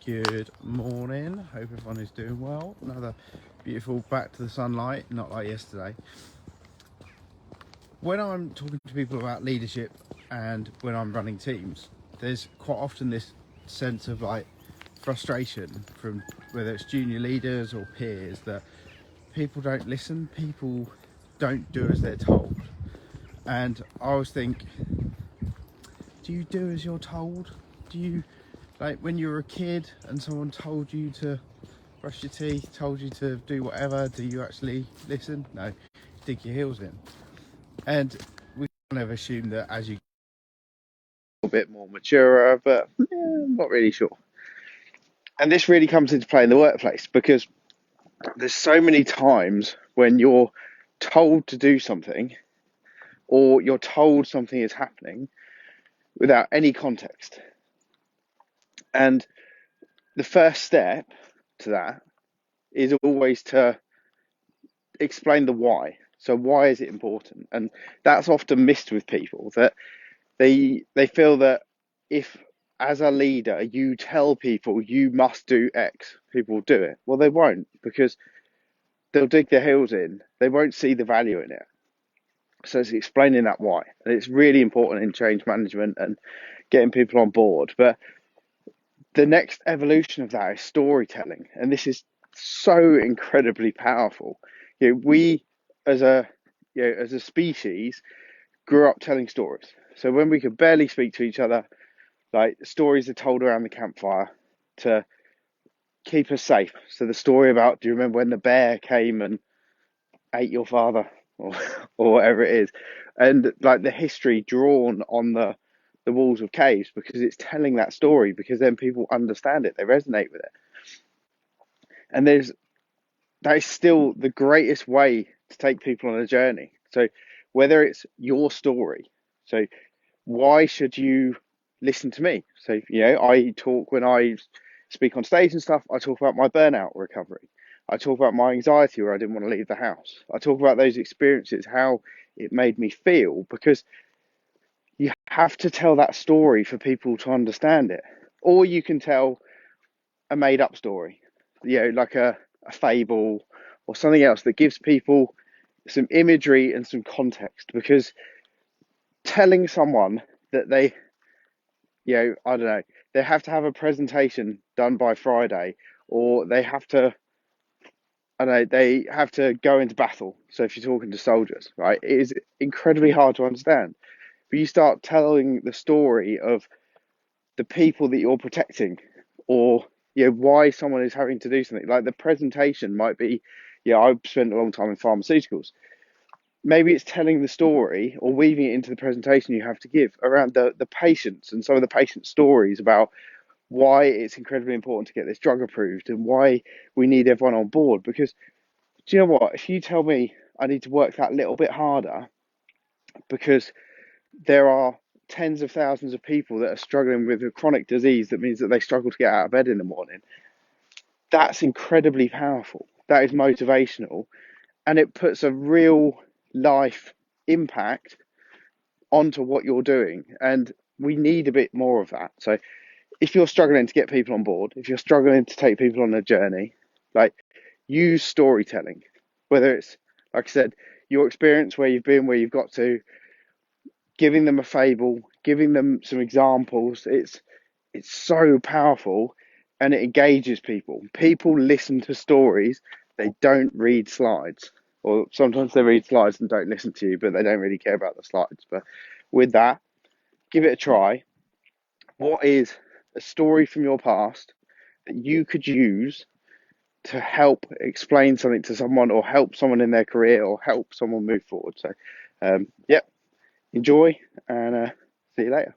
Good morning. Hope everyone is doing well. Another beautiful back to the sunlight, not like yesterday. When I'm talking to people about leadership and when I'm running teams, there's quite often this sense of like frustration from whether it's junior leaders or peers that people don't listen, people don't do as they're told. And I always think, do you do as you're told? Do you, like when you were a kid and someone told you to brush your teeth, told you to do whatever, do you actually listen? No, dig your heels in. And we kind of assume that as you get a bit more mature, but I'm not really sure. And this really comes into play in the workplace because there's so many times when you're told to do something or you're told something is happening without any context. And the first step to that is always to explain the why. So why is it important? And that's often missed with people, that they feel that if as a leader you tell people you must do X, people will do it. Well, they won't, because they'll dig their heels in. They won't see the value in it. So it's explaining that why. And it's really important in change management and getting people on board. But the next evolution of that is storytelling. And this is so incredibly powerful. We as a as a species grew up telling stories. So when we could barely speak to each other, like stories are told around the campfire to keep us safe. So the story about, do you remember when the bear came and ate your father, or or whatever it is, and like the history drawn on the walls of caves, because it's telling that story, because then people understand it, they resonate with it. And that is still the greatest way to take people on a journey. So whether it's your story, so why should you listen to me? So, I talk when I speak on stage and stuff, I talk about my burnout recovery. I talk about my anxiety where I didn't want to leave the house. I talk about those experiences, how it made me feel, because you have to tell that story for people to understand it. Or you can tell a made up story, like a fable or something else that gives people some imagery and some context, because telling someone that I don't know, they have to have a presentation done by Friday, or they have to, I don't know, they have to go into battle. So if you're talking to soldiers, right, it is incredibly hard to understand. But you start telling the story of the people that you're protecting, or why someone is having to do something. Like the presentation might be, I've spent a long time in pharmaceuticals. Maybe it's telling the story or weaving it into the presentation you have to give around the patients and some of the patient stories about why it's incredibly important to get this drug approved and why we need everyone on board. Because do you know what? If you tell me I need to work that little bit harder because there are tens of thousands of people that are struggling with a chronic disease that means that they struggle to get out of bed in the morning, that's incredibly powerful. That is motivational, and it puts a real life impact onto what you're doing. And we need a bit more of that. So if you're struggling to get people on board, if you're struggling to take people on a journey, like, use storytelling, whether it's, like I said, your experience, where you've been, where you've got to, giving them a fable, giving them some examples. It's so powerful, and it engages people. People listen to stories. They don't read slides, or sometimes they read slides and don't listen to you, but they don't really care about the slides. But with that, give it a try. What is a story from your past that you could use to help explain something to someone, or help someone in their career, or help someone move forward? So, enjoy, and see you later.